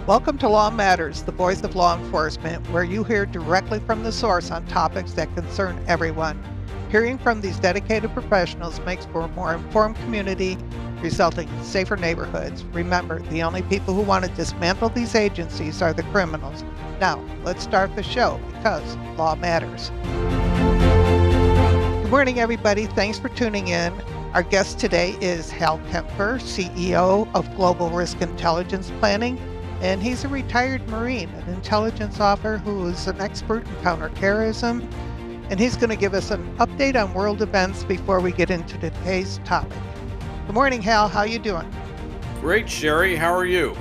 Welcome to Law Matters, the voice of law enforcement, where you hear directly from the source on topics that concern everyone. Hearing from these dedicated professionals makes for a more informed community, resulting in safer neighborhoods. Remember, the only people who want to dismantle these agencies are the criminals. Now, let's start the show because law matters. Good morning, everybody. Thanks for tuning in. Our guest today is Hal Kemper, CEO of Global Risk Intelligence Planning. And he's a retired Marine, an intelligence officer who is an expert in counterterrorism. And he's going to give us an update on world events before we get into today's topic. Good morning, Hal. How you doing? Great, Sherry. How are you?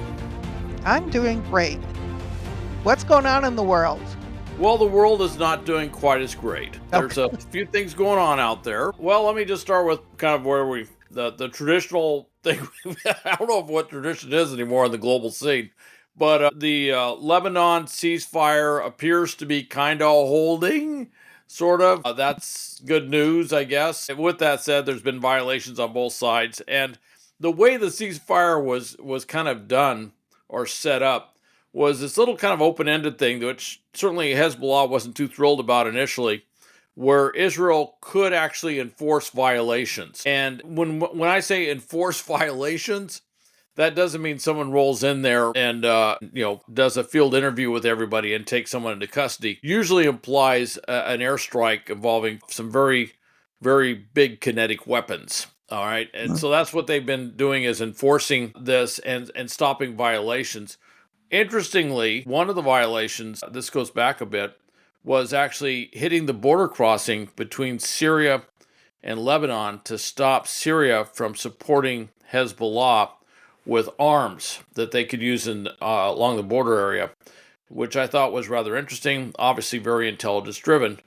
I'm doing great. What's going on in the world? Well, the world is not doing quite as great. There's a few things going on out there. Well, let me just start with kind of where the traditional thing. I don't know what tradition is anymore in the global scene, but the Lebanon ceasefire appears to be kind of holding, sort of. That's good news, I guess. And with that said, there's been violations on both sides, and the way the ceasefire was kind of done or set up was this little kind of open-ended thing, which certainly Hezbollah wasn't too thrilled about initially, where Israel could actually enforce violations. And when I say enforce violations, that doesn't mean someone rolls in there and does a field interview with everybody and takes someone into custody. Usually implies an airstrike involving some very, very big kinetic weapons. All right, and so that's what they've been doing, is enforcing this and stopping violations. Interestingly, one of the violations, this goes back a bit, was actually hitting the border crossing between Syria and Lebanon to stop Syria from supporting Hezbollah with arms that they could use along the border area, which I thought was rather interesting, obviously very intelligence-driven,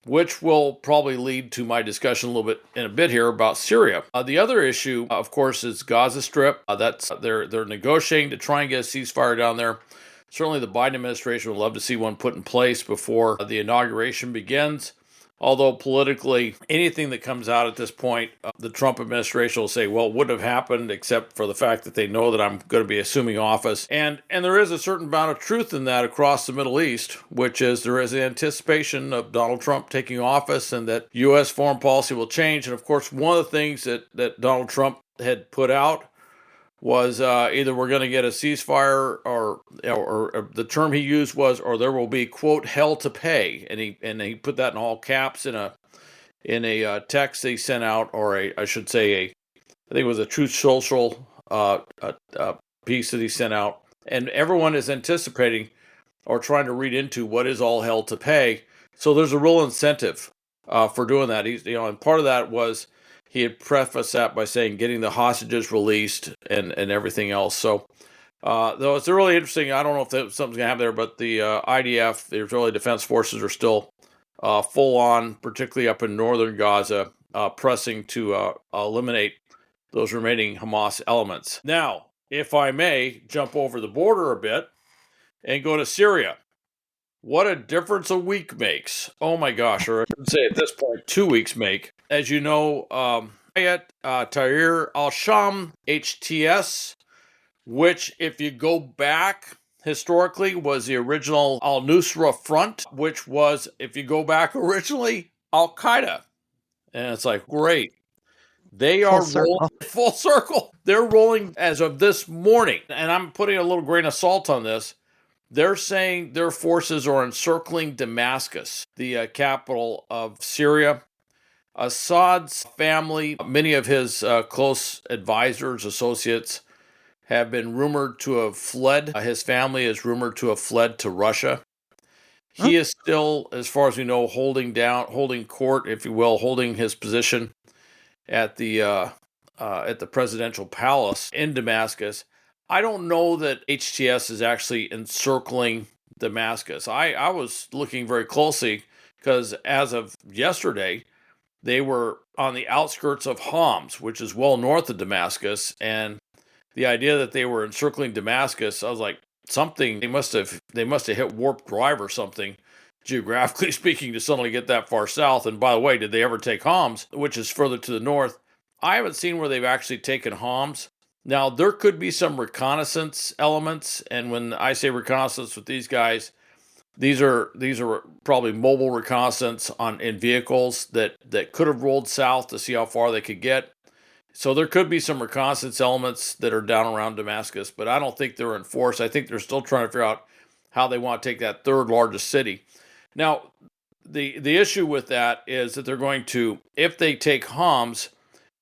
which will probably lead to my discussion in a bit here about Syria. The other issue, of course, is Gaza Strip. That's they're negotiating to try and get a ceasefire down there. Certainly the Biden administration would love to see one put in place before the inauguration begins. Although politically, anything that comes out at this point, the Trump administration will say, well, it wouldn't have happened except for the fact that they know that I'm going to be assuming office. And there is a certain amount of truth in that across the Middle East, which is there is an anticipation of Donald Trump taking office and that U.S. foreign policy will change. And of course, one of the things that Donald Trump had put out was either we're going to get a ceasefire or the term he used was, or there will be, quote, hell to pay. And he put that in all caps in a text they sent out, or I think it was a Truth Social piece that he sent out. And everyone is anticipating or trying to read into what is all hell to pay. So there's a real incentive for doing that. And part of that was, he had prefaced that by saying getting the hostages released and everything else. So, though it's really interesting, I don't know if something's going to happen there, but the IDF, the Israeli Defense Forces, are still full on, particularly up in northern Gaza, pressing to eliminate those remaining Hamas elements. Now, if I may jump over the border a bit and go to Syria. What a difference a week makes. Oh my gosh, or I should say at this point, 2 weeks make. As you know, Tahrir al-Sham, HTS, which if you go back historically was the original al-Nusra Front, which was, if you go back originally, Al-Qaeda. And it's like, great. They are rolling full circle. They're rolling as of this morning. And I'm putting a little grain of salt on this. They're saying their forces are encircling Damascus, the capital of Syria. Assad's family, many of his close advisors, associates, have been rumored to have fled. His family is rumored to have fled to Russia. He is still, as far as we know, holding court, if you will, holding his position at the presidential palace in Damascus. I don't know that HTS is actually encircling Damascus. I was looking very closely because as of yesterday, they were on the outskirts of Homs, which is well north of Damascus. And the idea that they were encircling Damascus, I was like, something, they must have hit warp drive or something, geographically speaking, to suddenly get that far south. And by the way, did they ever take Homs, which is further to the north? I haven't seen where they've actually taken Homs. Now, there could be some reconnaissance elements, and when I say reconnaissance with these guys, these are probably mobile reconnaissance in vehicles that could have rolled south to see how far they could get. So there could be some reconnaissance elements that are down around Damascus, but I don't think they're in force. I think they're still trying to figure out how they want to take that third largest city. Now, the issue with that is that they're going to, if they take Homs,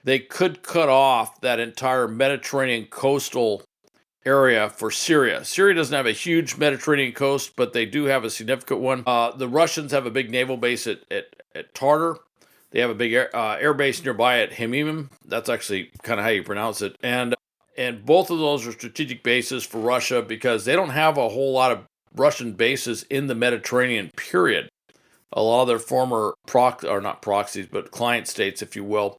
they could cut off that entire Mediterranean coastal area for Syria. Syria doesn't have a huge Mediterranean coast, but they do have a significant one. The Russians have a big naval base at Tartar. They have a big air base nearby at Hemim. That's actually kind of how you pronounce it. And both of those are strategic bases for Russia because they don't have a whole lot of Russian bases in the Mediterranean, period. A lot of their former not proxies, but client states, if you will,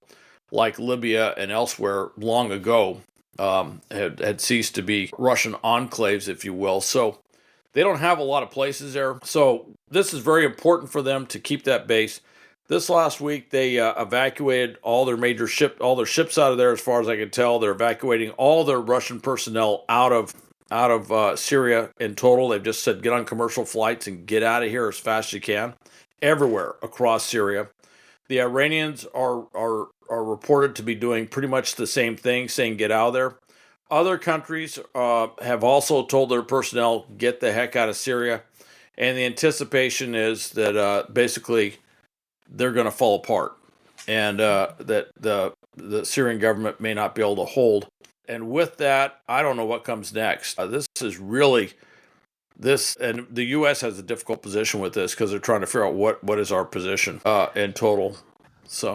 like Libya and elsewhere long ago, had ceased to be Russian enclaves, if you will. So they don't have a lot of places there. So this is very important for them to keep that base. This last week, they evacuated all their ships out of there. As far as I can tell, they're evacuating all their Russian personnel out of Syria in total. They've just said get on commercial flights and get out of here as fast as you can, everywhere across Syria. The Iranians are reported to be doing pretty much the same thing, saying get out of there. Other countries have also told their personnel get the heck out of Syria, and the anticipation is that basically they're going to fall apart, and that the Syrian government may not be able to hold. And with that, I don't know what comes next. This is really and the U.S. has a difficult position with this because they're trying to figure out what is our position in total. So.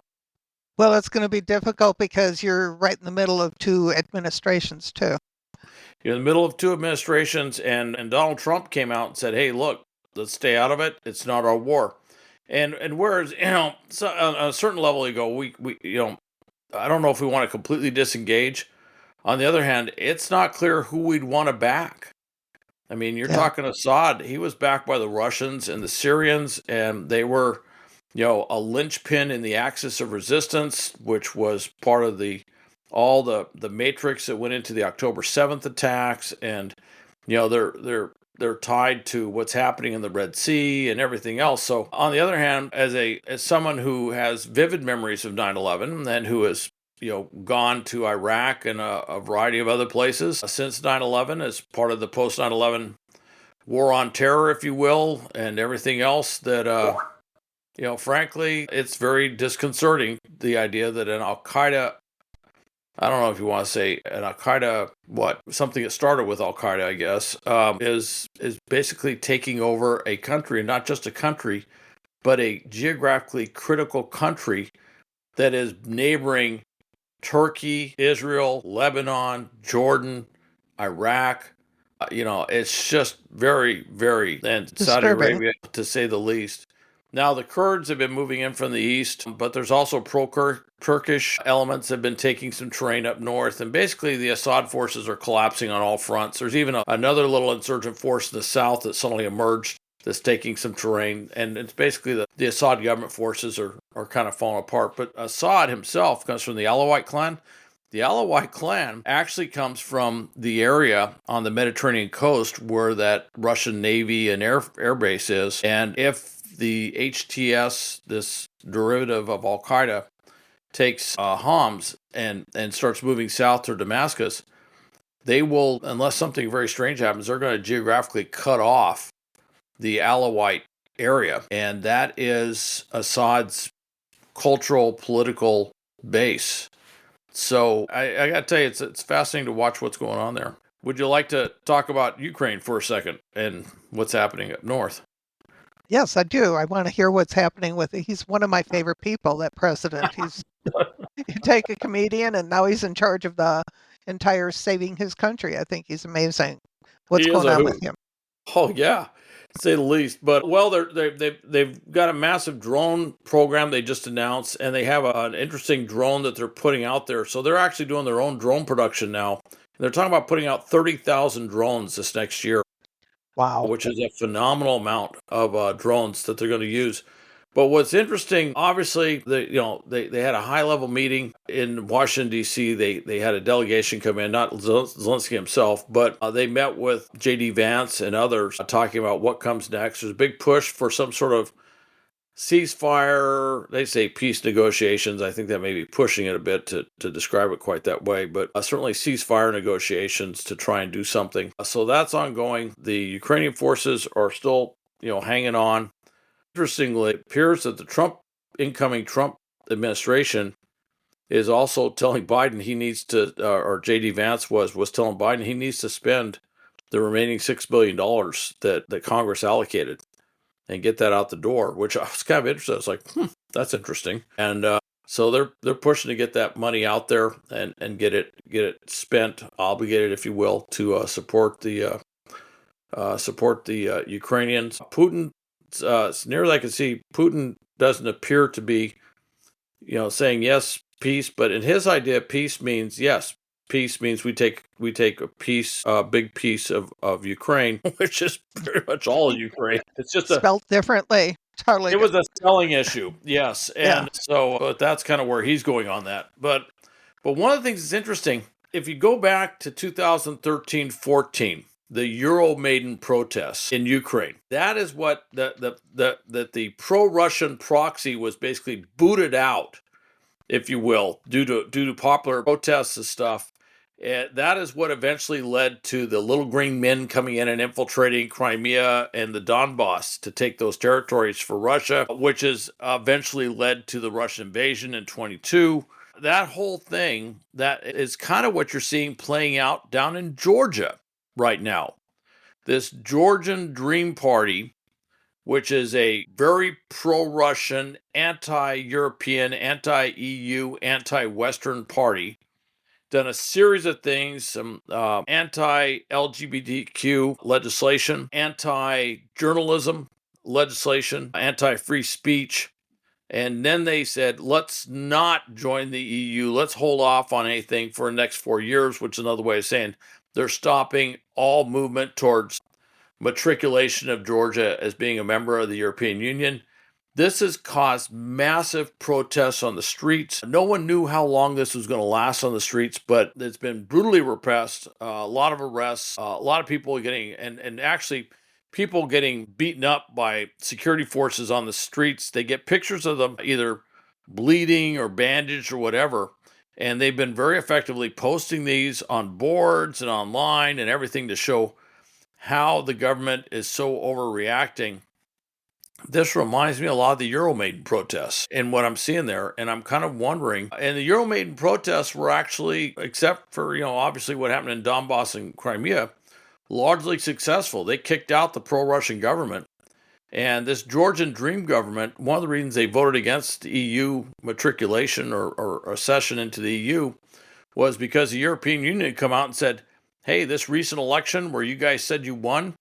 Well, it's going to be difficult because you're right in the middle of two administrations, too. You're in the middle of two administrations, and Donald Trump came out and said, hey, look, let's stay out of it. It's not our war. And whereas, so on a certain level, you go, we I don't know if we want to completely disengage. On the other hand, it's not clear who we'd want to back. I mean, you're talking Assad. He was backed by the Russians and the Syrians, and they were, a linchpin in the axis of resistance, which was part of all the matrix that went into the October 7th attacks, and they're tied to what's happening in the Red Sea and everything else. So on the other hand, as someone who has vivid memories of 9/11 and who has gone to Iraq and a variety of other places since 9/11 as part of the post 9/11 war on terror, if you will, and everything else that frankly, it's very disconcerting, the idea that an Al-Qaeda, I don't know if you want to say an Al-Qaeda, something that started with Al-Qaeda, I guess, is basically taking over a country, not just a country, but a geographically critical country that is neighboring Turkey, Israel, Lebanon, Jordan, Iraq. It's just very, very, and Saudi Arabia, to say the least. Now, the Kurds have been moving in from the east, but there's also pro-Turkish elements that have been taking some terrain up north, and basically the Assad forces are collapsing on all fronts. There's even another little insurgent force in the south that suddenly emerged that's taking some terrain, and it's basically the Assad government forces are kind of falling apart. But Assad himself comes from the Alawite clan. The Alawite clan actually comes from the area on the Mediterranean coast where that Russian Navy and air base is, and if the HTS, this derivative of Al-Qaeda, takes Homs and starts moving south to Damascus, they will, unless something very strange happens, they're going to geographically cut off the Alawite area. And that is Assad's cultural, political base. So I got to tell you, it's fascinating to watch what's going on there. Would you like to talk about Ukraine for a second and what's happening up north? Yes, I do. I want to hear what's happening with it. He's one of my favorite people, that president. You take a comedian and now he's in charge of the entire saving his country. I think he's amazing. What's going on with him? Oh, yeah, to say the least. But, they've got a massive drone program they just announced, and they have an interesting drone that they're putting out there. So they're actually doing their own drone production now. They're talking about putting out 30,000 drones this next year. Wow. Which is a phenomenal amount of drones that they're going to use. But what's interesting, obviously, they had a high level meeting in Washington D.C. They had a delegation come in, not Zelensky himself, but they met with J.D. Vance and others talking about what comes next. There's a big push for some sort of ceasefire. They say peace negotiations. I think that may be pushing it a bit to describe it quite that way, but certainly ceasefire negotiations to try and do something. So that's ongoing. The Ukrainian forces are still, hanging on. Interestingly, it appears that the incoming Trump administration is also telling Biden he needs to, or J.D. Vance was telling Biden he needs to spend the remaining $6 billion that Congress allocated and get that out the door, which I was kind of interested. I was like, that's interesting. And so they're pushing to get that money out there and get it spent, obligated, if you will, to support the Ukrainians. Putin, as near as I can see, Putin doesn't appear to be, saying yes, peace. But in his idea, peace means yes. Peace means we take a piece, a big piece of Ukraine, which is pretty much all of Ukraine. It's just spelled differently. Totally. It was a selling issue, yes, and Yeah. so but that's kind of where he's going on that. But one of the things that's interesting, if you go back to 2013-14, the Euromaidan protests in Ukraine, that is what the pro-Russian proxy was basically booted out, if you will, due to popular protests and stuff. That is what eventually led to the little green men coming in and infiltrating Crimea and the Donbass to take those territories for Russia, which has eventually led to the Russian invasion in 22. That whole thing, that is kind of what you're seeing playing out down in Georgia right now. This Georgian Dream Party, which is a very pro-Russian, anti-European, anti-EU, anti-Western party, done a series of things, some anti-LGBTQ legislation, anti-journalism legislation, anti-free speech. And then they said, let's not join the EU. Let's hold off on anything for the next 4 years, which is another way of saying they're stopping all movement towards matriculation of Georgia as being a member of the European Union. This has caused massive protests on the streets. No one knew how long this was going to last on the streets, but it's been brutally repressed. A lot of arrests, a lot of people getting, and actually people getting beaten up by security forces on the streets. They get pictures of them either bleeding or bandaged or whatever. And they've been very effectively posting these on boards and online and everything to show how the government is so overreacting. This reminds me a lot of the Euromaidan protests and what I'm seeing there. And I'm kind of wondering, and the Euromaidan protests were actually, except for, obviously what happened in Donbass and Crimea, largely successful. They kicked out the pro-Russian government. And this Georgian Dream government, one of the reasons they voted against EU matriculation or accession into the EU was because the European Union had come out and said, hey, this recent election where you guys said you won,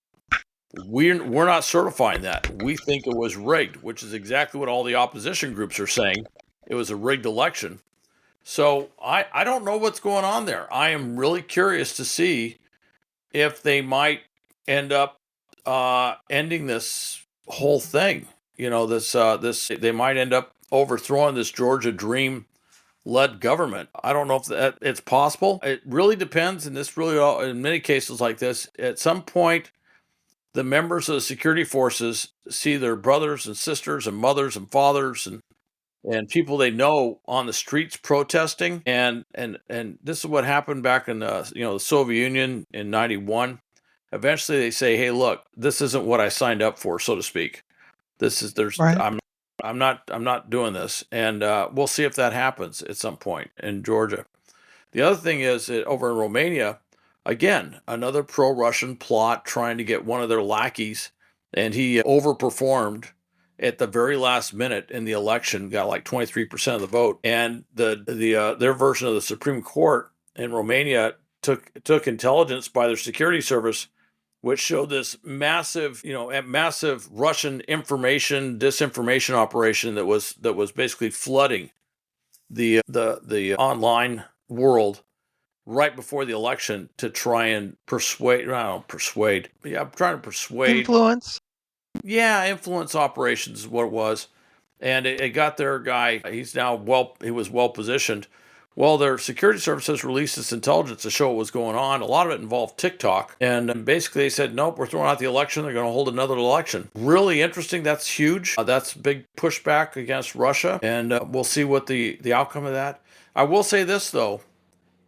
we're not certifying that. We think it was rigged, which is exactly what all the opposition groups are saying. It was a rigged election. So I don't know what's going on there. I am really curious to see if they might end up ending this whole thing. They might end up overthrowing this Georgia Dream led government. I don't know if that it's possible. It really depends, and this really, in many cases like this, at some point, the members of the security forces see their brothers and sisters and mothers and fathers and people they know on the streets protesting. And this is what happened back in the Soviet Union in 91. Eventually they say, hey, look, this isn't what I signed up for, so to speak. Right. I'm not doing this. And we'll see if that happens at some point in Georgia. The other thing is that over in Romania, again, another pro-Russian plot trying to get one of their lackeys, and he overperformed at the very last minute in the election, got like 23% of the vote. And their version of the Supreme Court in Romania took intelligence by their security service, which showed this massive Russian disinformation operation that was basically flooding the online world right before the election to try and persuade. Yeah, I'm trying to persuade. Influence. Yeah, influence operations is what it was. and it got their guy. He was well positioned. Well, their security services released this intelligence to show what was going on. A lot of it involved TikTok. And basically, they said, nope, we're throwing out the election. They're going to hold another election. Really interesting. That's huge. That's big pushback against Russia. And we'll see what the outcome of that. I will say this, though.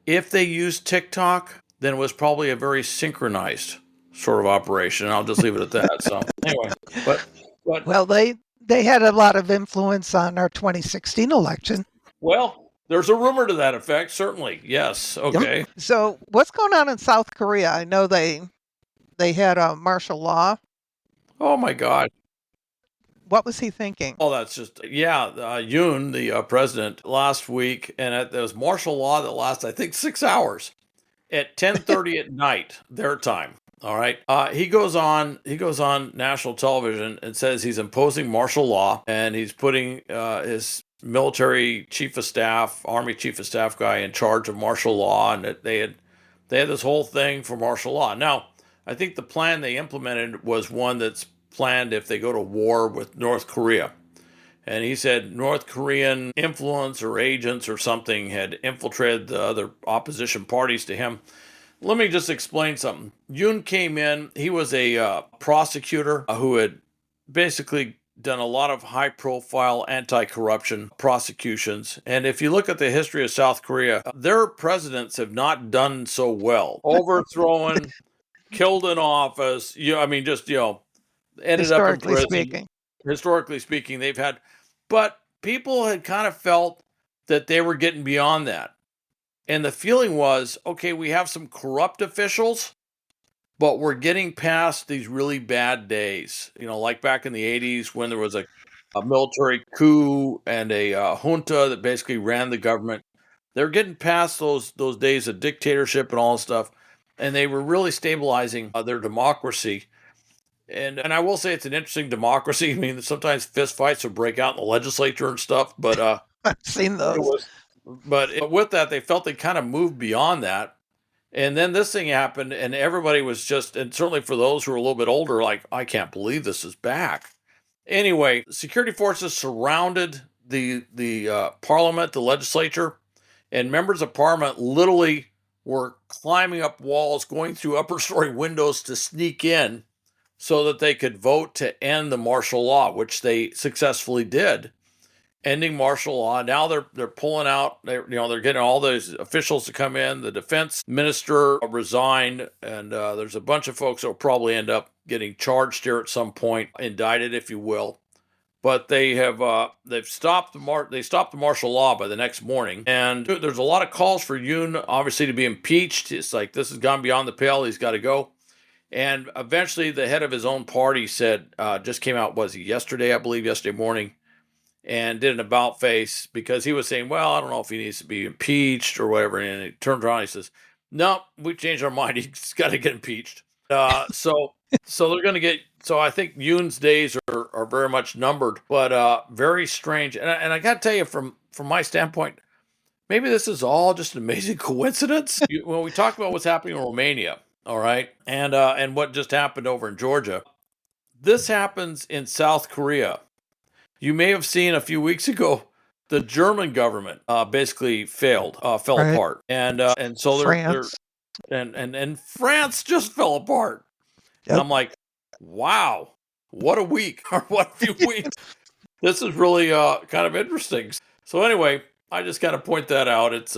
If they used TikTok, then it was probably a very synchronized sort of operation. I'll just leave it at that. So, anyway, but Well, they had a lot of influence on our 2016 election. well, there's a rumor to that effect, certainly. Yes. Okay. Yep. So, what's going on in South Korea? I know they had a martial law. Oh my God. What was he thinking? Oh, that's just Yoon, the president, last week, and there was martial law that lasts, I think, 6 hours at 10:30 at night, their time. All right. He goes on national television and says he's imposing martial law, and he's putting his military chief of staff, army chief of staff guy in charge of martial law, and that they had this whole thing for martial law. Now, I think the plan they implemented was one that's planned if they go to war with North Korea. And he said North Korean influence or agents or something had infiltrated the other opposition parties to him. Let me just explain something. Yoon came in, he was a prosecutor who had basically done a lot of high profile anti corruption prosecutions. And if you look at the history of South Korea, their presidents have not done so well. Overthrown, killed in office, ended up in Historically prison. speaking. Historically speaking, they've had, but people had kind of felt that they were getting beyond that. And the feeling was, okay, we have some corrupt officials, but we're getting past these really bad days. Like back in the 80s when there was a military coup and a junta that basically ran the government. They're getting past those days of dictatorship and all this stuff. And they were really stabilizing their democracy. And I will say it's an interesting democracy. I mean, sometimes fist fights will break out in the legislature and stuff, but I've seen those. but with that, they felt they kind of moved beyond that. And then this thing happened, and everybody was just, and certainly for those who are a little bit older, like, I can't believe this is back. Anyway, security forces surrounded the parliament, the legislature, and members of parliament literally were climbing up walls, going through upper story windows to sneak in so that they could vote to end the martial law, which they successfully did, ending martial law. Now they're pulling out. They're getting all those officials to come in. The defense minister resigned, and there's a bunch of folks that will probably end up getting charged here at some point, indicted, if you will. But they've stopped the martial law by the next morning, and there's a lot of calls for Yoon obviously to be impeached. It's like this has gone beyond the pale. He's got to go. And eventually, the head of his own party said, just came out, yesterday, I believe, yesterday morning, and did an about face because he was saying, well, I don't know if he needs to be impeached or whatever. And he turns around and he says, no, we changed our mind. He's got to get impeached. So they're going to get, so I think Yoon's days are very much numbered, but very strange. And I got to tell you, from my standpoint, maybe this is all just an amazing coincidence. When we talk about what's happening in Romania, all right, and what just happened over in Georgia, this happens in South Korea. You may have seen a few weeks ago the German government basically fell Right. apart, and so they're France. and France just fell apart. And Yep. I'm like, wow, what a week or what a few weeks. This is really kind of interesting. So anyway, I just got to point that out. It's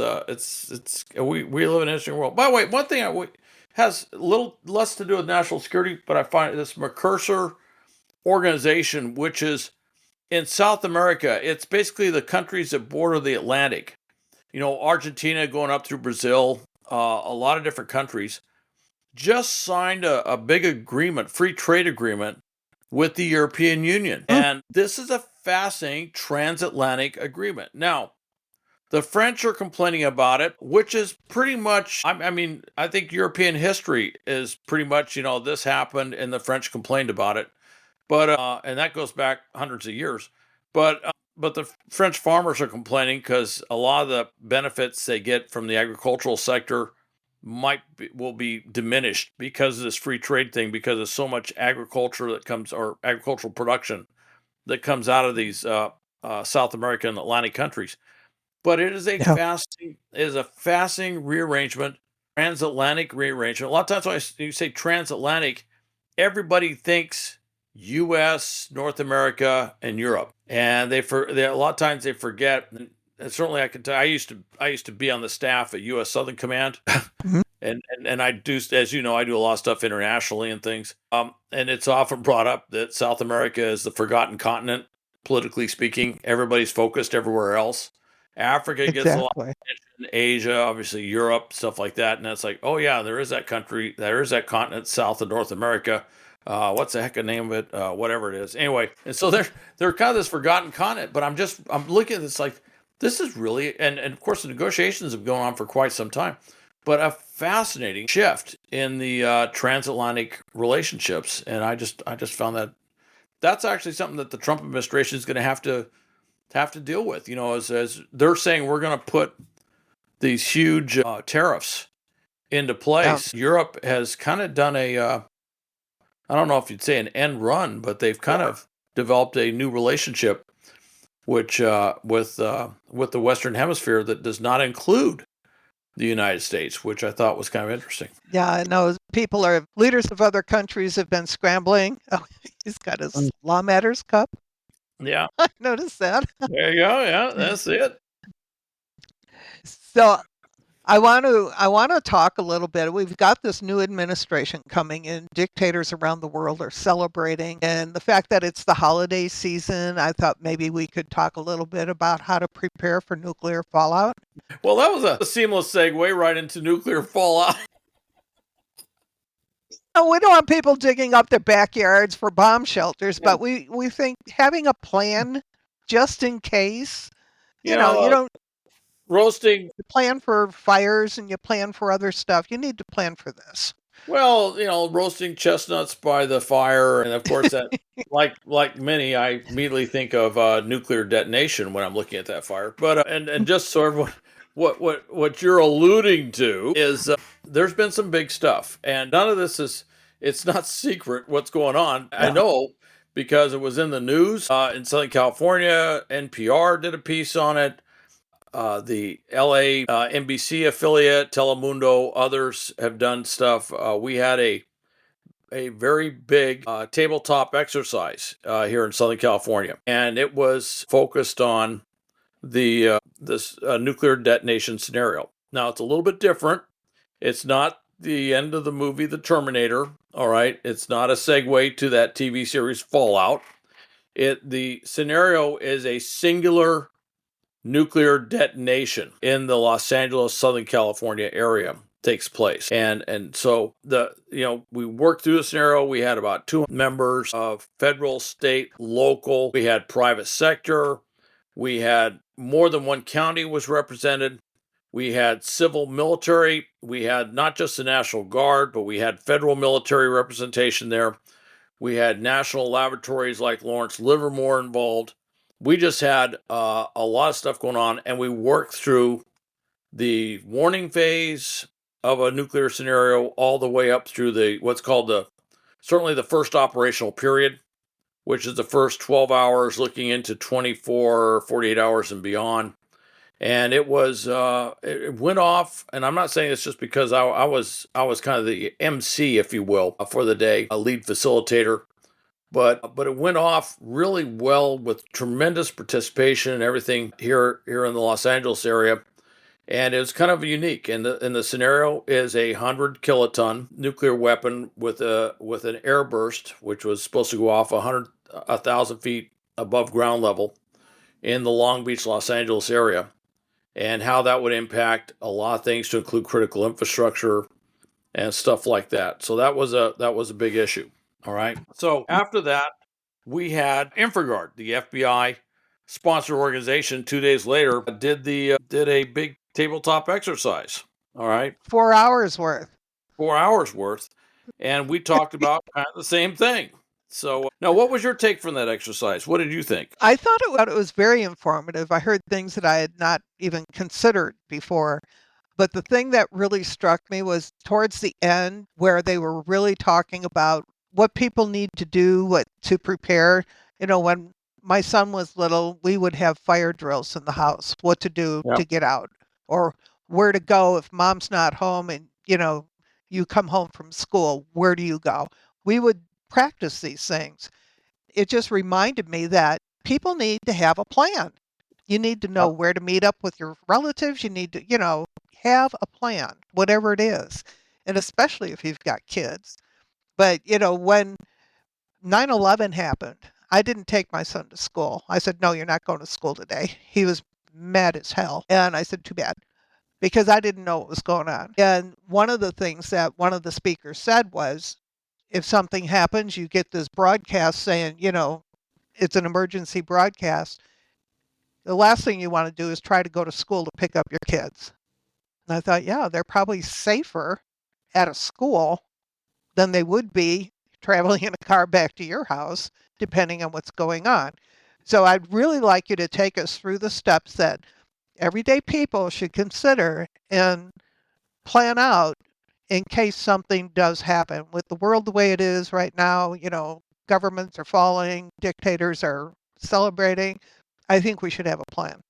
we live in an interesting world. By the way, one thing has a little less to do with national security, but I find this Mercosur organization, which is in South America. It's basically the countries that border the Atlantic. Argentina going up through Brazil, a lot of different countries, just signed a big agreement, free trade agreement with the European Union. And this is a fascinating transatlantic agreement. Now, the French are complaining about it, which is pretty much, I think European history is pretty much, this happened and the French complained about it. But, and that goes back hundreds of years. But the French farmers are complaining because a lot of the benefits they get from the agricultural sector will be diminished because of this free trade thing, because of so much agriculture that comes, or agricultural production that comes out of these South American and Atlantic countries. But it is Yeah. a fascinating rearrangement, transatlantic rearrangement. A lot of times when you say transatlantic, everybody thinks U.S., North America, and Europe, and a lot of times they forget. And certainly, I can tell. I used to be on the staff at U.S. Southern Command, Mhm. and I do, as you know, I do a lot of stuff internationally and things. And it's often brought up that South America is the forgotten continent, politically speaking. Everybody's focused everywhere else. Africa gets a lot Exactly. of attention, Asia, obviously Europe, stuff like that. And that's like, oh yeah, there is that country, there is that continent south of North America. What's the heck of name of it? Whatever it is. Anyway, and so they're kind of this forgotten continent. But I'm looking at this like this is really, and of course the negotiations have gone on for quite some time, but a fascinating shift in the transatlantic relationships. And I just found that that's actually something that the Trump administration is going to have to deal with. You know, as they're saying, we're going to put these huge tariffs into Yeah. place. Europe has kind of done I don't know if you'd say an end run, but they've kind of developed a new relationship, which with the Western Hemisphere that does not include the United States, which I thought was kind of interesting. Yeah, I know leaders of other countries have been scrambling. Oh, he's got his Law Matters cup. Yeah, I noticed that. there you go. Yeah, that's it. So I want to talk a little bit. We've got this new administration coming in. Dictators around the world are celebrating, and the fact that it's the holiday season, I thought maybe we could talk a little bit about how to prepare for nuclear fallout. Well, that was a seamless segue right into nuclear fallout. No, we don't want people digging up their backyards for bomb shelters, but we think having a plan just in case, You you know, don't roasting. you plan for fires and you plan for other stuff. You need to plan for this. Well, roasting chestnuts by the fire, and of course that, like many, I immediately think of nuclear detonation when I'm looking at that fire. But and just so everyone, what you're alluding to is there's been some big stuff, and none of this is it's not secret what's going on. I know because it was in the news in Southern California. NPR did a piece on it. The LA NBC affiliate, Telemundo, others have done stuff. We had a very big tabletop exercise here in Southern California, and it was focused on the this nuclear detonation scenario. Now it's a little bit different. It's not the end of the movie The Terminator. All right, it's not a segue to that TV series Fallout. The scenario is a singular nuclear detonation in the Los Angeles, Southern California area takes place. And so we worked through the scenario. We had about 2 members of federal, state, local. We had private sector. We had more than one county was represented. We had civil military. We had not just the National Guard, but we had federal military representation there. We had national laboratories like Lawrence Livermore involved. We just had a lot of stuff going on, and we worked through the warning phase of a nuclear scenario all the way up through what's called certainly the first operational period, which is the first 12 hours looking into 24, 48 hours and beyond. And it went off, and I'm not saying it's just because I was kind of the MC, if you will, for the day, a lead facilitator. But it went off really well with tremendous participation and everything here in the Los Angeles area, and it was kind of unique. And the scenario is 100 kiloton nuclear weapon with an air burst, which was supposed to go off 1,000 feet above ground level in the Long Beach, Los Angeles area, and how that would impact a lot of things to include critical infrastructure and stuff like that. So that was a big issue. All right. So after that, we had InfraGard, the FBI sponsored organization. 2 days later, did a big tabletop exercise. All right, 4 hours worth. 4 hours worth, and we talked about kind of the same thing. So now, what was your take from that exercise? What did you think? I thought it was very informative. I heard things that I had not even considered before. But the thing that really struck me was towards the end, where they were really talking about what people need to do, what to prepare. When my son was little, we would have fire drills in the house, what to do Yeah. to get out, or where to go if mom's not home and, you come home from school, where do you go? We would practice these things. It just reminded me that people need to have a plan. You need to know Yep. where to meet up with your relatives. You need to, have a plan, whatever it is. And especially if you've got kids. But, when 9/11 happened, I didn't take my son to school. I said, "No, you're not going to school today." He was mad as hell. And I said, "Too bad," because I didn't know what was going on. And one of the things that one of the speakers said was, if something happens, you get this broadcast saying, it's an emergency broadcast. The last thing you want to do is try to go to school to pick up your kids. And I thought, yeah, they're probably safer at a school than they would be traveling in a car back to your house, depending on what's going on. So I'd really like you to take us through the steps that everyday people should consider and plan out in case something does happen. With the world the way it is right now, governments are falling, dictators are celebrating. I think we should have a plan.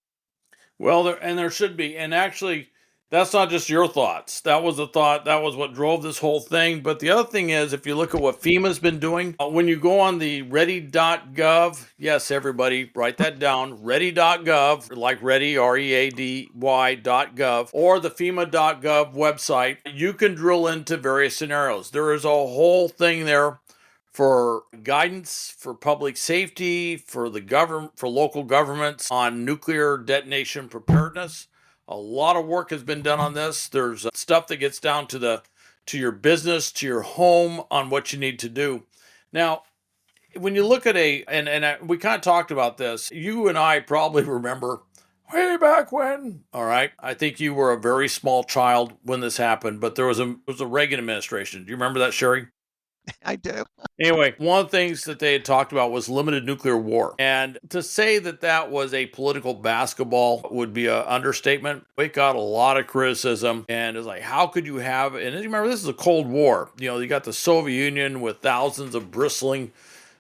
Well, there should be, and actually, that's not just your thoughts. That was the thought. That was what drove this whole thing. But the other thing is, if you look at what FEMA's been doing, when you go on the ready.gov, yes, everybody, write that down. Ready.gov, like ready, READY.gov, or the FEMA.gov website, you can drill into various scenarios. There is a whole thing there for guidance, for public safety, for the government, for local governments on nuclear detonation preparedness. A lot of work has been done on this. There's stuff that gets down to your business, to your home, on what you need to do. Now, when you look at we kind of talked about this. You and I probably remember way back when. All right, I think you were a very small child when this happened, but it was a Reagan administration. Do you remember that, Sherry? I do. Anyway, one of the things that they had talked about was limited nuclear war. And to say that that was a political basketball would be an understatement. It got a lot of criticism. And it's like, how could you have, and you remember, this is a Cold War. You got the Soviet Union with thousands of bristling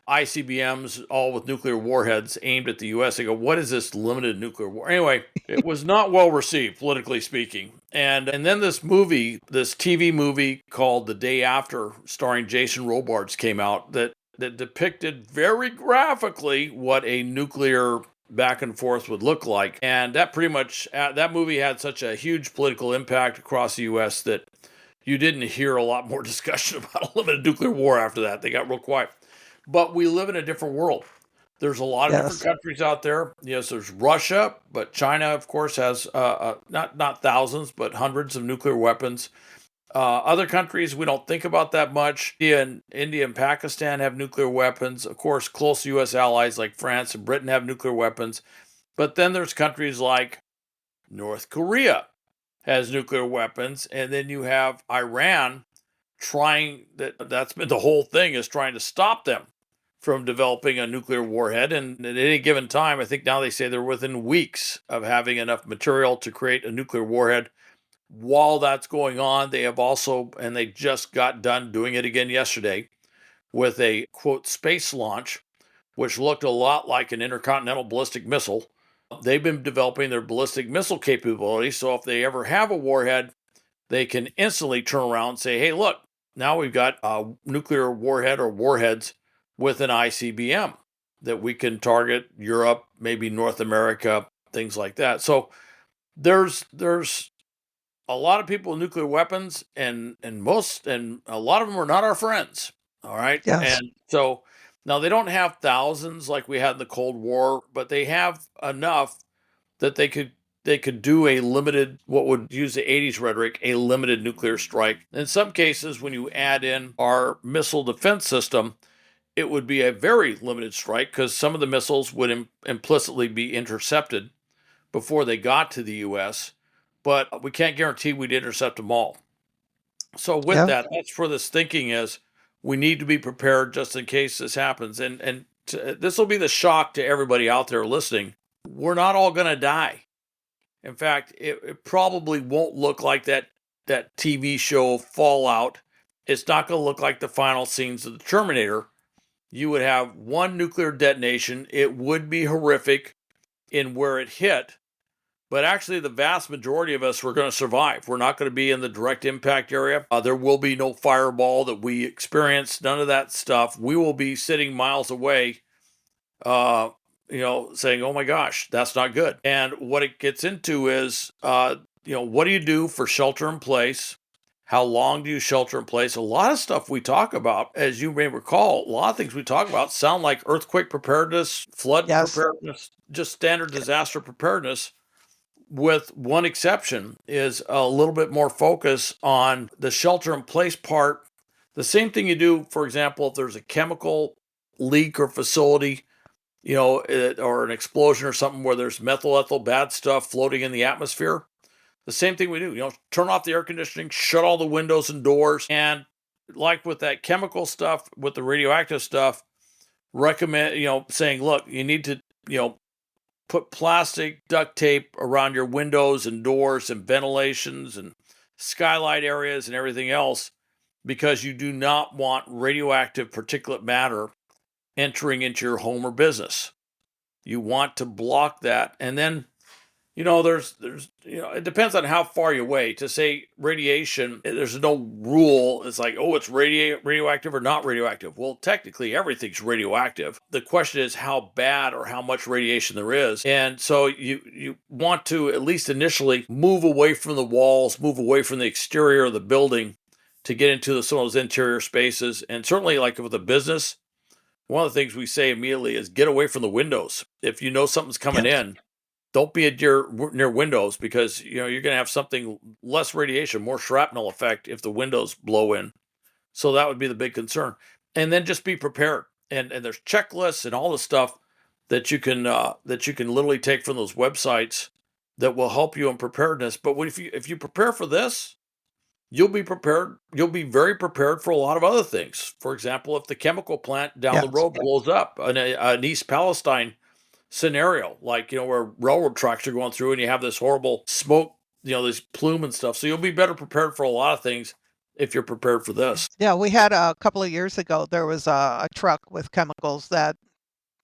ICBMs, all with nuclear warheads aimed at the U.S. They go, what is this limited nuclear war? Anyway, it was not well received, politically speaking. And then this TV movie called The Day After, starring Jason Robards, came out that depicted very graphically what a nuclear back and forth would look like. And that pretty much, that movie had such a huge political impact across the U.S. that you didn't hear a lot more discussion about a limited nuclear war after that. They got real quiet. But we live in a different world. There's a lot of different Yes. countries out there. Yes, there's Russia, but China, of course, has not thousands, but hundreds of nuclear weapons. Other countries we don't think about that much. India and Pakistan have nuclear weapons. Of course, close U.S. allies like France and Britain have nuclear weapons. But then there's countries like North Korea has nuclear weapons, and then you have Iran that's been the whole thing, is trying to stop them from developing a nuclear warhead. And at any given time, I think now they say they're within weeks of having enough material to create a nuclear warhead. While that's going on, they have also, and they just got done doing it again yesterday, with a quote space launch, which looked a lot like an intercontinental ballistic missile. They've been developing their ballistic missile capability, so if they ever have a warhead, they can instantly turn around and say, hey, look, now we've got a nuclear warhead or warheads with an ICBM that we can target Europe, maybe North America, things like that. So there's a lot of people with nuclear weapons, and a lot of them are not our friends. All right. Yes. And so now they don't have thousands like we had in the Cold War, but they have enough that they could do a limited, what would use the 80s rhetoric, a limited nuclear strike. In some cases, when you add in our missile defense system, it would be a very limited strike, because some of the missiles would implicitly be intercepted before they got to the U.S., but we can't guarantee we'd intercept them all. So with Yeah. that's where this thinking is. We need to be prepared just in case this happens. And this will be the shock to everybody out there listening. We're not all going to die. In fact, it probably won't look like that TV show Fallout. It's not going to look like the final scenes of the Terminator. you would have one nuclear detonation. It would be horrific in where it hit, but actually the vast majority of us were going to survive. We're not going to be in the direct impact area. There will be no fireball that we experience, none of that stuff. We will be sitting miles away, saying, oh my gosh, that's not good. And what it gets into is, what do you do for shelter in place? How long do you shelter in place? A lot of stuff we talk about, as you may recall, a lot of things we talk about sound like earthquake preparedness, flood Yes. preparedness, just standard disaster preparedness, with one exception, is a little bit more focus on the shelter in place part. The same thing you do, for example, if there's a chemical leak or facility, or an explosion or something where there's methyl ethyl bad stuff floating in the atmosphere. The same thing we do, turn off the air conditioning, shut all the windows and doors. And like with that chemical stuff, with the radioactive stuff, recommend, saying, look, you need to, put plastic duct tape around your windows and doors and ventilations and skylight areas and everything else, because you do not want radioactive particulate matter entering into your home or business. You want to block that. And then, there's it depends on how far you away. To say radiation, there's no rule. It's like, oh, it's radioactive or not radioactive. Well, technically everything's radioactive. The question is how bad or how much radiation there is. And so you want to at least initially move away from the walls, move away from the exterior of the building to get into some of those interior spaces. And certainly, like with a business, one of the things we say immediately is get away from the windows. If you know something's coming in, don't be near windows, because you're going to have something less radiation, more shrapnel effect if the windows blow in. So that would be the big concern. And then just be prepared. And there's checklists and all the stuff that you can literally take from those websites that will help you in preparedness. But if you prepare for this, you'll be prepared. You'll be very prepared for a lot of other things. For example, if the chemical plant down the road blows up, an East Palestine scenario, like, where railroad tracks are going through and you have this horrible smoke, this plume and stuff. So you'll be better prepared for a lot of things if you're prepared for this. Yeah, we had a couple of years ago, there was a truck with chemicals that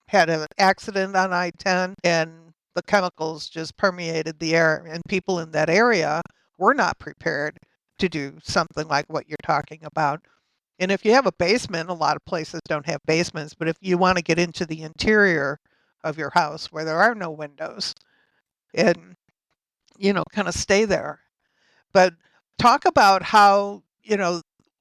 had an accident on I-10, and the chemicals just permeated the air, and people in that area were not prepared to do something like what you're talking about. And if you have a basement, a lot of places don't have basements, but if you want to get into the interior of your house where there are no windows, and kind of stay there. But talk about how,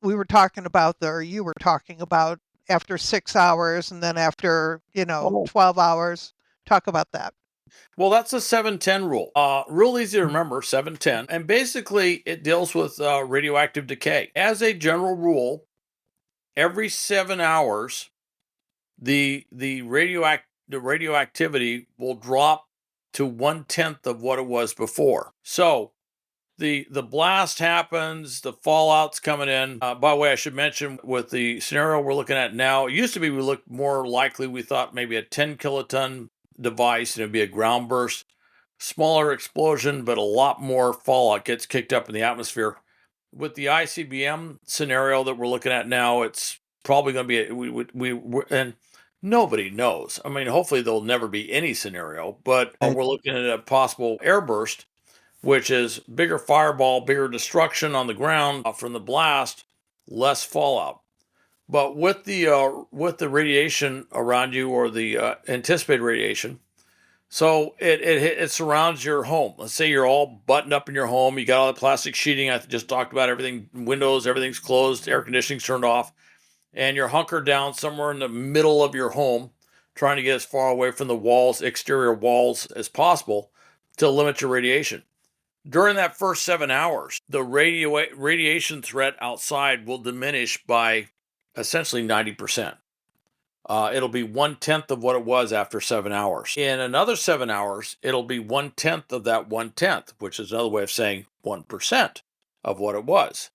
we were talking about or you were talking about after 6 hours and then after, 12 hours. Talk about that. Well, that's a 710 rule. Real easy to remember, 710. And basically, it deals with radioactive decay. As a general rule, every 7 hours, the radioactivity will drop to 1/10 of what it was before. So the blast happens, the fallout's coming in. By the way, I should mention, with the scenario we're looking at now, it used to be we looked more likely, we thought maybe a 10 kiloton device, and it'd be a ground burst, smaller explosion, but a lot more fallout gets kicked up in the atmosphere. With the ICBM scenario that we're looking at now, it's probably going to be and nobody knows. I mean, hopefully there'll never be any scenario, but we're looking at a possible airburst, which is bigger fireball, bigger destruction on the ground from the blast, less fallout. But with the radiation around you, or the anticipated radiation, so it surrounds your home. Let's say you're all buttoned up in your home. You got all the plastic sheeting I just talked about, everything, windows, everything's closed, air conditioning's turned off, and you're hunkered down somewhere in the middle of your home, trying to get as far away from the walls, exterior walls, as possible to limit your radiation. During that first 7 hours, the radiation threat outside will diminish by essentially 90%. It'll be 1/10 of what it was after 7 hours. In another 7 hours, it'll be 1/10 of that 1/10, which is another way of saying 1% of what it was.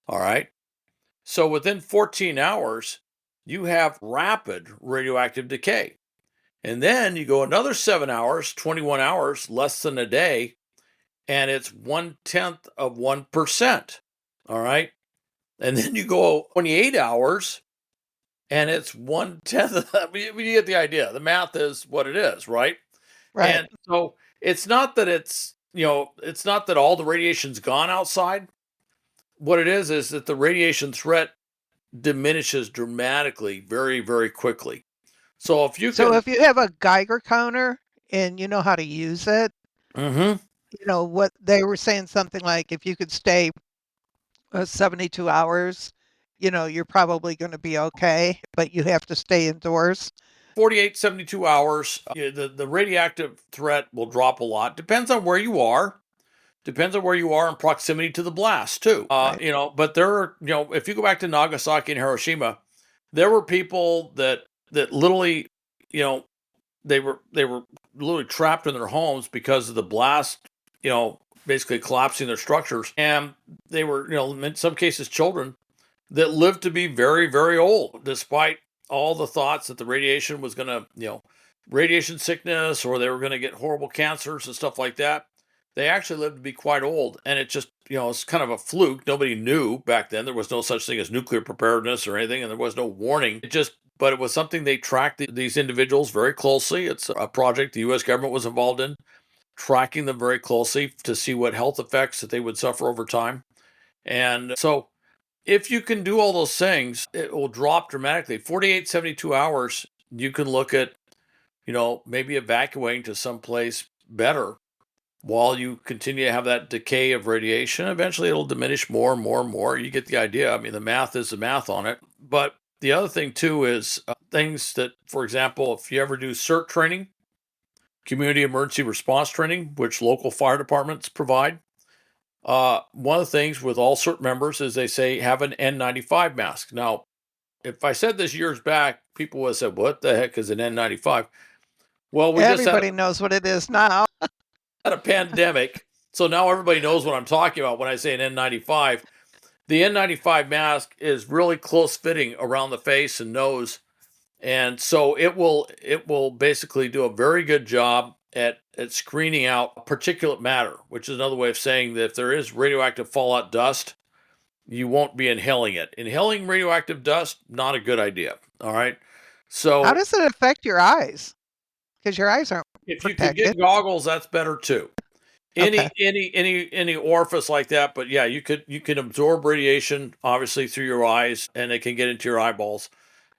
All right. So within 14 hours, you have rapid radioactive decay. And then you go another 7 hours, 21 hours, less than a day, and it's 1/10 of 1%. All right. And then you go 28 hours, and it's 1/10 of that. You get the idea. The math is what it is, right? Right. And so it's not that it's not that all the radiation's gone outside. What it is that the radiation threat diminishes dramatically very, very quickly. So if you So can, if you have a Geiger counter and you know how to use it, Mhm. what they were saying something like if you could stay 72 hours, you're probably going to be okay, but you have to stay indoors. 48, 72 hours, the radioactive threat will drop a lot. Depends on where you are. Depends on where you are in proximity to the blast too. Right. But there are, if you go back to Nagasaki and Hiroshima, there were people that literally, you know, they were literally trapped in their homes because of the blast, basically collapsing their structures, and they were, in some cases, children that lived to be very, very old, despite all the thoughts that the radiation was going to, radiation sickness, or they were going to get horrible cancers and stuff like that. They actually lived to be quite old. And it just, it's kind of a fluke. Nobody knew back then. There was no such thing as nuclear preparedness or anything, and there was no warning. But it was something they tracked these individuals very closely. It's a project the US government was involved in, tracking them very closely to see what health effects that they would suffer over time. And so if you can do all those things, it will drop dramatically. 48, 72 hours, you can look at, maybe evacuating to someplace better while you continue to have that decay of radiation. Eventually, it'll diminish more and more and more. You get the idea. I mean, the math is the math on it. But the other thing, too, is things that, for example, if you ever do CERT training, community emergency response training, which local fire departments provide, one of the things with all CERT members is they say have an N95 mask. Now, if I said this years back, people would have said, "What the heck is an N95?" Well, we just Everybody knows what it is now. had a pandemic, so now everybody knows what I'm talking about when I say an N95. The N95 mask is really close fitting around the face and nose, and so it will basically do a very good job at screening out particulate matter, which is another way of saying that if there is radioactive fallout dust, you won't be inhaling it. Inhaling radioactive dust, not a good idea. All right. How So does it affect your eyes? Because your eyes aren't if you could protected. get goggles, that's better too. Okay. Any orifice like that, but yeah, you can absorb radiation obviously through your eyes, and it can get into your eyeballs.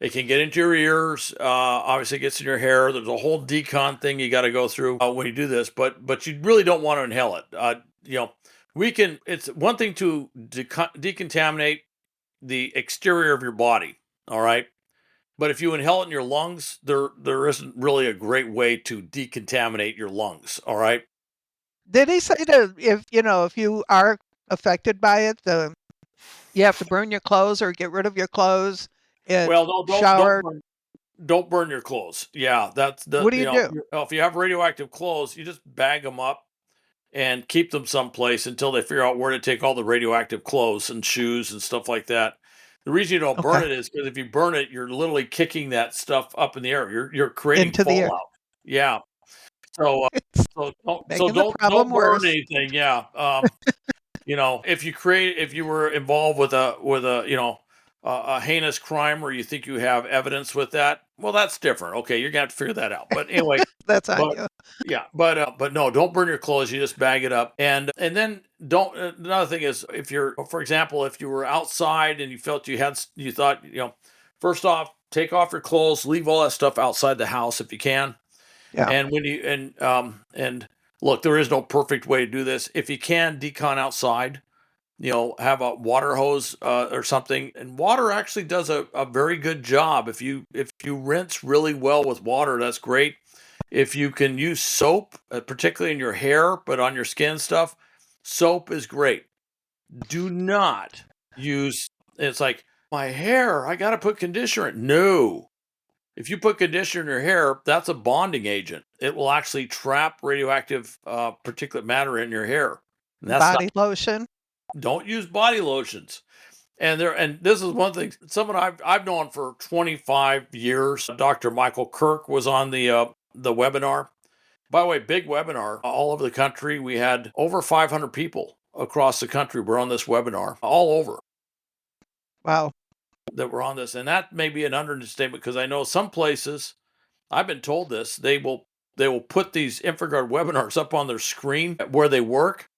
It can get into your ears. Obviously, it gets in your hair. There's a whole decon thing you got to go through when you do this, but you really don't want to inhale it. We can. It's one thing to decontaminate the exterior of your body. All right. But if you inhale it in your lungs, there isn't really a great way to decontaminate your lungs. All right. Did he say that if you are affected by it, you have to burn your clothes or get rid of your clothes and Well, no, shower? don't burn your clothes. Yeah, that's the What do you do? if you have radioactive clothes, you just bag them up and keep them someplace until they figure out where to take all the radioactive clothes and shoes and stuff like that. The reason you don't burn Okay. it is because if you burn it, you're literally kicking that stuff up in the air. You're creating Into the air. fallout. Yeah. So It's so making the don't problem burn worse. anything. Yeah. If you were involved with a heinous crime where you think you have evidence with that, well, that's different. Okay, you're gonna have to figure that out. But anyway, That's on but you. yeah, but no, don't burn your clothes. You just bag it up, and then don't. Another thing is, if you're, for example, if you were outside and you felt you thought, first off, take off your clothes, leave all that stuff outside the house if you can. Yeah. And when you and look, there is no perfect way to do this. If you can decon outside, have a water hose or something. And water actually does a very good job. If you rinse really well with water, that's great. If you can use soap, particularly in your hair, but on your skin stuff, soap is great. Do not use. It's like my hair. I got to put conditioner in. No, if you put conditioner in your hair, that's a bonding agent. It will actually trap radioactive particulate matter in your hair. And that's not. Body lotion. Don't use body lotions. And this is one thing. Someone I've known for 25 years. Dr. Michael Kirk was on the webinar. By the way, big webinar all over the country. We had over 500 people across the country were on this webinar, all over. Wow. that were on this, and that may be an understatement because I know some places, I've been told this, they will put these InfraGard webinars up on their screen where they work,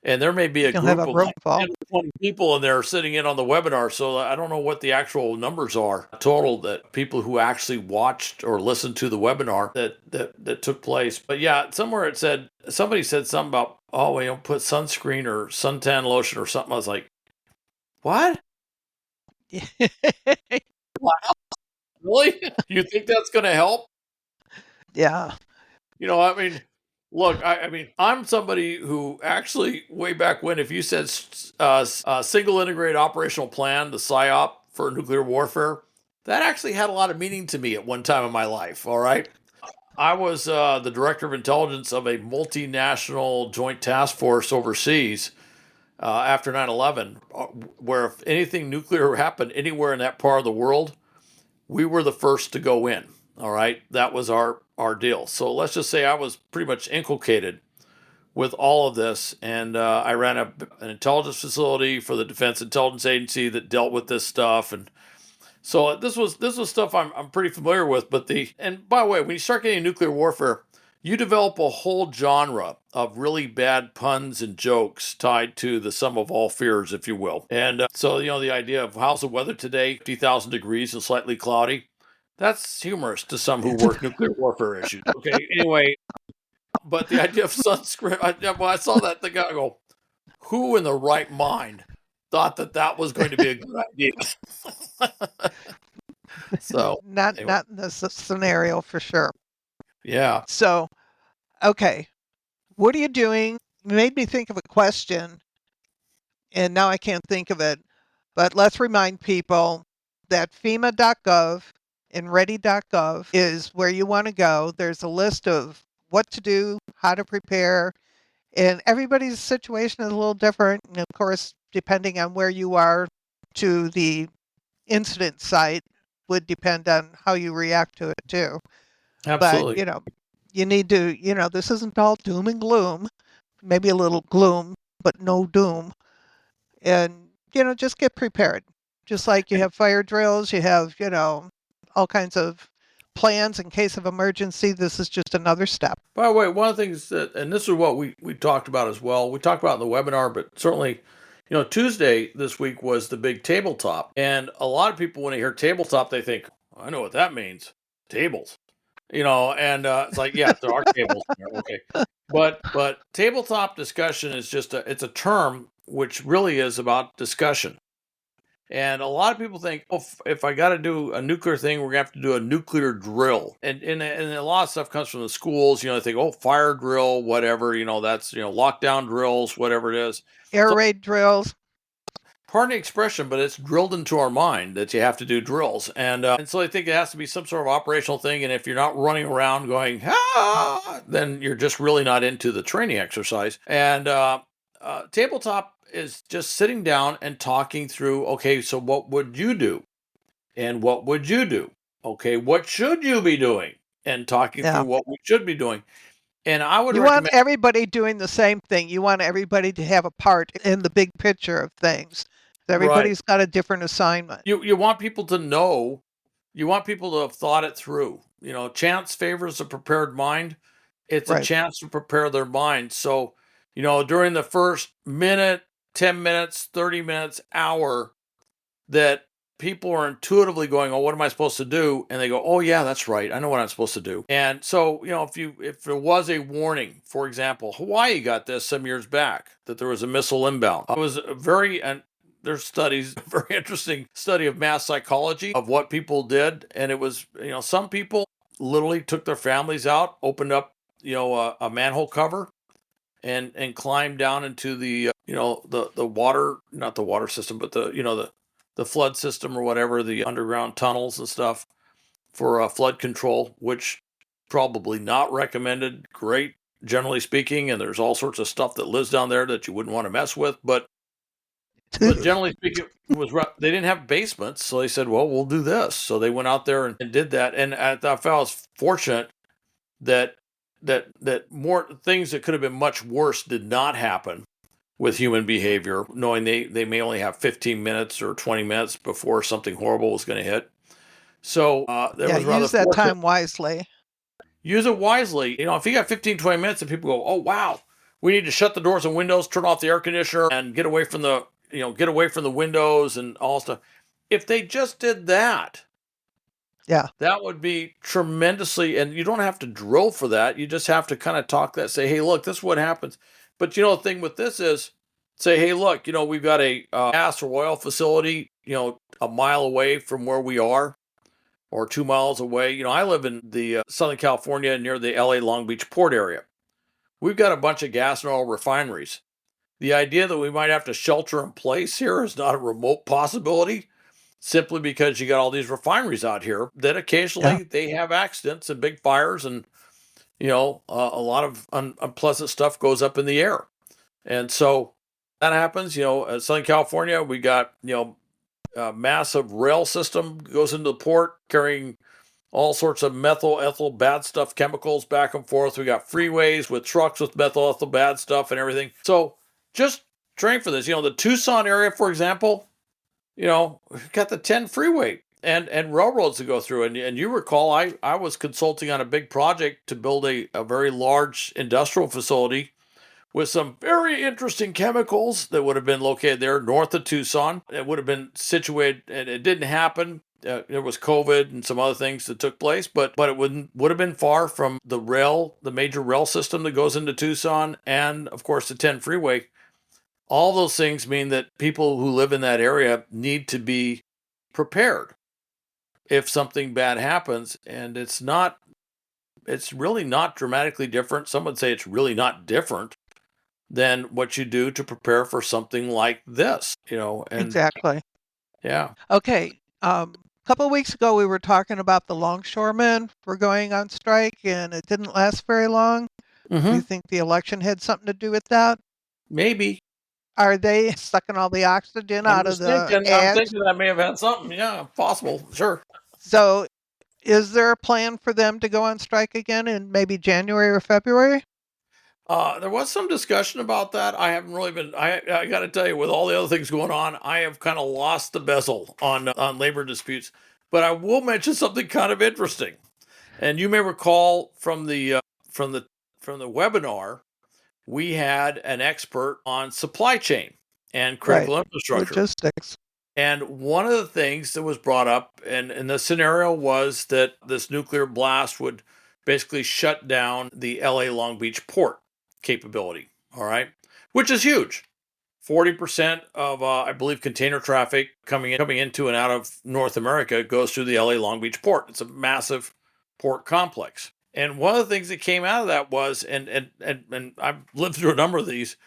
and there may be a You'll have group a of room like full. 10 to 20 people in there sitting in on the webinar. So I don't know what the actual numbers are total that people who actually watched or listened to the webinar that took place. But yeah, somewhere it said, somebody said something about, oh, we don't put sunscreen or suntan lotion or something. I was like, what? Wow, really? You think that's going to help? Yeah. I mean, look, I mean, I'm somebody who actually, way back when, if you said single integrated operational plan, the PSYOP for nuclear warfare, that actually had a lot of meaning to me at one time in my life. All right. I was the director of intelligence of a multinational joint task force overseas after 9/11, where if anything nuclear happened anywhere in that part of the world, we were the first to go in. All right. That was our deal. So let's just say I was pretty much inculcated with all of this. And I ran an intelligence facility for the Defense Intelligence Agency that dealt with this stuff. And so this was stuff I'm pretty familiar with. And by the way, when you start getting nuclear warfare, you develop a whole genre of really bad puns and jokes tied to the sum of all fears, if you will. And so, the idea of how's the weather today, 50,000 degrees and slightly cloudy, that's humorous to some who work nuclear warfare issues. Okay, anyway, but the idea of sunscreen, when I saw that thing, I go, who in the right mind thought that was going to be a good idea? So, Not anyway, not in this scenario for sure. yeah. So, okay, what are you doing? You made me think of a question, and now I can't think of it. But let's remind people that FEMA.gov and ready.gov is where you want to go. There's a list of what to do, how to prepare, and everybody's situation is a little different. And of course, depending on where you are to the incident site would depend on how you react to it too. But, Absolutely. you need to, this isn't all doom and gloom, maybe a little gloom, but no doom. And, just get prepared. Just like you have fire drills, you have, all kinds of plans in case of emergency. This is just another step. By the way, one of the things that, and this is what we talked about as well. We talked about in the webinar, but certainly, Tuesday this week was the big tabletop, and a lot of people when they hear tabletop, they think, I know what that means, tables. And it's like, yeah, there are tables there, okay, but tabletop discussion is just it's a term which really is about discussion. And a lot of people think, oh, if I got to do a nuclear thing, we're going to have to do a nuclear drill. And a lot of stuff comes from the schools. They think, oh, fire drill, whatever, that's, lockdown drills, whatever it is. Air So, raid drills. pardon the expression, but it's drilled into our mind that you have to do drills. And so I think it has to be some sort of operational thing. And if you're not running around going, then you're just really not into the training exercise. And tabletop is just sitting down and talking through, okay, so what would you do? And what would you do? Okay, what should you be doing? And talking through Yeah. what we should be doing. And I would You want recommend, everybody doing the same thing. You want everybody to have a part in the big picture of things. right. Everybody's got a different assignment. You want people to know, you want people to have thought it through. Chance favors a prepared mind. It's a Right. chance to prepare their mind. So, during the first minute, 10 minutes, 30 minutes, hour, that people are intuitively going, oh, what am I supposed to do? And they go, oh yeah, that's right, I know what I'm supposed to do. And so, if there was a warning, for example, Hawaii got this some years back that there was a missile inbound. It was and there's studies, a very interesting study of mass psychology of what people did. And it was, some people literally took their families out, opened up, a manhole cover, and climbed down into the the water, not the water system, but the flood system or whatever, the underground tunnels and stuff for flood control, which probably not recommended. Great, generally speaking, and there's all sorts of stuff that lives down there that you wouldn't want to mess with. But generally speaking, they didn't have basements, so they said, well, we'll do this. So they went out there and did that. And I thought I was fortunate that more things that could have been much worse did not happen. with human behavior, knowing they may only have 15 minutes or 20 minutes before something horrible was going to hit. So that Yeah, was rather use that fortunate. time wisely. Use it wisely. If you got 15, 20 minutes and people go, oh, wow, we need to shut the doors and windows, turn off the air conditioner, and get away from the windows and all stuff. If they just did that, Yeah, that would be tremendously, and you don't have to drill for that. You just have to kind of talk that, say, hey, look, this is what happens. But the thing with this is, say, hey, look, we've got a gas or oil facility, a mile away from where we are, or 2 miles away. I live in the Southern California near the LA Long Beach port area. We've got a bunch of gas and oil refineries. The idea that we might have to shelter in place here is not a remote possibility, simply because you got all these refineries out here that yeah, occasionally they have accidents and big fires, and a lot of unpleasant stuff goes up in the air. And so that happens. Southern California, we got a massive rail system goes into the port carrying all sorts of methyl, ethyl, bad stuff, chemicals back and forth. We got freeways with trucks with methyl, ethyl, bad stuff and everything. So just train for this. The Tucson area, for example, we've got the 10 freeway and railroads to go through. And you recall, I was consulting on a big project to build a very large industrial facility with some very interesting chemicals that would have been located there north of Tucson. It would have been situated, and it didn't happen. There was COVID and some other things that took place, but it would have been far from the major rail system that goes into Tucson, and of course the 10 freeway. All those things mean that people who live in that area need to be prepared if something bad happens, and it's really not dramatically different. Some would say it's really not different than what you do to prepare for something like this, and exactly. yeah. Okay. A couple of weeks ago, we were talking about the longshoremen were going on strike, and it didn't last very long. Do you Hmm. think the election had something to do with that? Maybe. Are they sucking all the oxygen I'm out of just the thinking. I'm ads? thinking that may have had something. Yeah, possible. Sure. So, is there a plan for them to go on strike again in maybe January or February? There was some discussion about that. I haven't really been. I got to tell you, with all the other things going on, I have kind of lost the bezel on labor disputes. But I will mention something kind of interesting. And you may recall from the from the webinar, we had an expert on supply chain and Right. critical infrastructure. Logistics. And one of the things that was brought up in the scenario was that this nuclear blast would basically shut down the LA Long Beach port capability. All right, which is huge. 40% of I believe container traffic coming into and out of North America goes through the LA Long Beach port. It's a massive port complex. And one of the things that came out of that was, and I've lived through a number of these,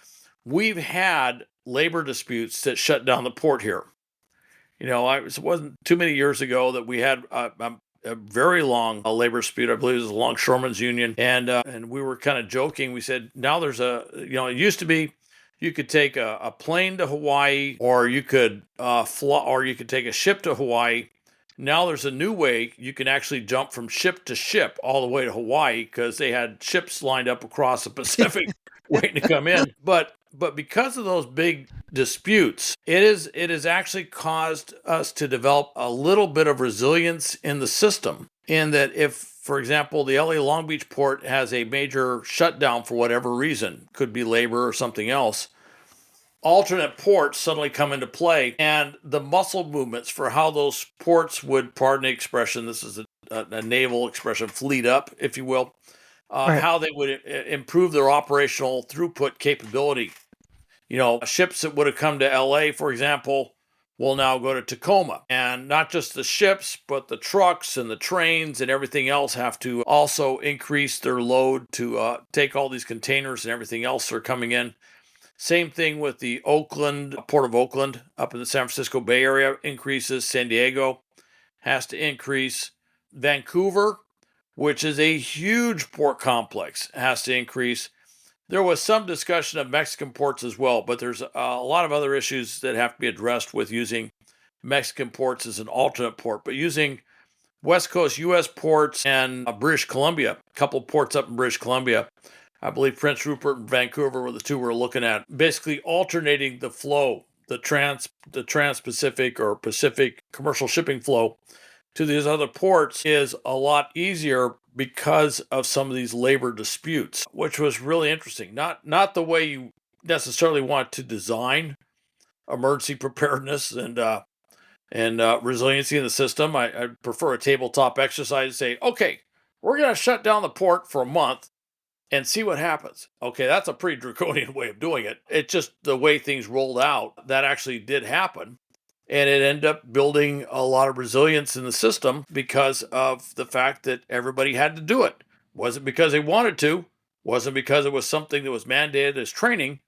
we've had labor disputes that shut down the port here. It wasn't too many years ago that we had a very long labor dispute. I believe it was the Longshoremen's Union, and we were kind of joking. We said, now there's it used to be you could take a plane to Hawaii, or you could fly, or you could take a ship to Hawaii. Now there's a new way you can actually jump from ship to ship all the way to Hawaii, because they had ships lined up across the Pacific waiting to come in. But because of those big disputes, it has actually caused us to develop a little bit of resilience in the system. In that, if, for example, the LA Long Beach port has a major shutdown for whatever reason, could be labor or something else, alternate ports suddenly come into play, and the muscle movements for how those ports would, pardon the expression, this is a naval expression, fleet up, if you will, Right. how they would improve their operational throughput capability. Ships that would have come to LA, for example, will now go to Tacoma. And not just the ships, but the trucks and the trains and everything else have to also increase their load to take all these containers and everything else that are coming in. Same thing with the Port of Oakland up in the San Francisco Bay Area increases. San Diego has to increase. Vancouver, which is a huge port complex, has to increase. There was some discussion of Mexican ports as well, but there's a lot of other issues that have to be addressed with using Mexican ports as an alternate port. But using West Coast U.S. ports and British Columbia, a couple ports up in British Columbia, I believe Prince Rupert and Vancouver were the two we're looking at, basically alternating the flow, the trans-Pacific or Pacific commercial shipping flow to these other ports is a lot easier because of some of these labor disputes, which was really interesting. Not the way you necessarily want to design emergency preparedness and resiliency in the system. I prefer a tabletop exercise to say, okay, we're going to shut down the port for a month and see what happens. Okay, that's a pretty draconian way of doing it. It's just the way things rolled out. That actually did happen. And it ended up building a lot of resilience in the system because of the fact that everybody had to do it. Wasn't because they wanted to, wasn't because it was something that was mandated as training.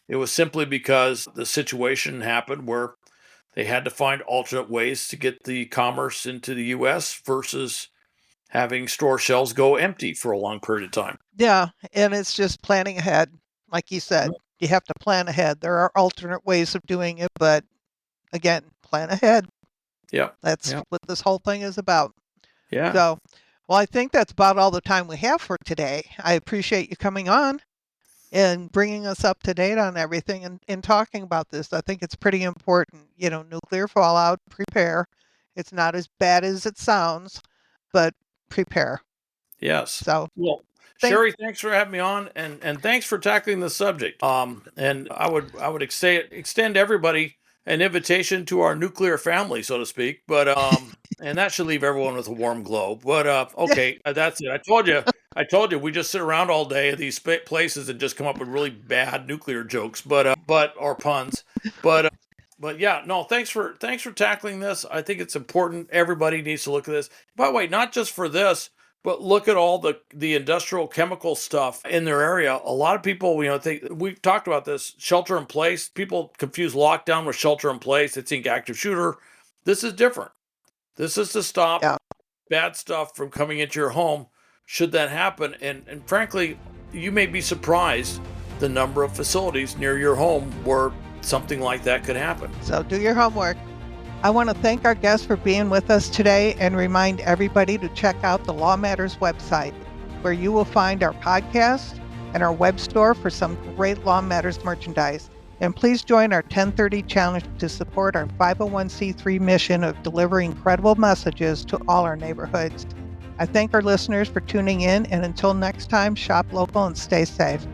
It was simply because the situation happened where they had to find alternate ways to get the commerce into the US versus having store shelves go empty for a long period of time. Yeah, and it's just planning ahead. Like you said, you have to plan ahead. There are alternate ways of doing it, but again, plan ahead. Yeah. That's what this whole thing is about. Yeah. So, well, I think that's about all the time we have for today. I appreciate you coming on and bringing us up to date on everything and talking about this. I think it's pretty important. Nuclear fallout, prepare. It's not as bad as it sounds, but prepare. Yes. So, well, Sherry, thanks for having me on, and thanks for tackling the subject. And I would extend everybody an invitation to our nuclear family, so to speak. But and that should leave everyone with a warm glow. But okay, that's it. I told you, we just sit around all day at these places and just come up with really bad nuclear jokes, but or puns. But yeah, no, thanks for tackling this. I think it's important. Everybody needs to look at this. By the way, not just for this, but look at all the industrial chemical stuff in their area. A lot of people, think we've talked about this shelter in place. People confuse lockdown with shelter in place. They think active shooter. This is different. This is to stop bad stuff from coming into your home should that happen. And frankly, you may be surprised the number of facilities near your home where something like that could happen. So do your homework. I want to thank our guests for being with us today and remind everybody to check out the Law Matters website, where you will find our podcast and our web store for some great Law Matters merchandise. And please join our 1030 challenge to support our 501c3 mission of delivering credible messages to all our neighborhoods. I thank our listeners for tuning in, and until next time, shop local and stay safe.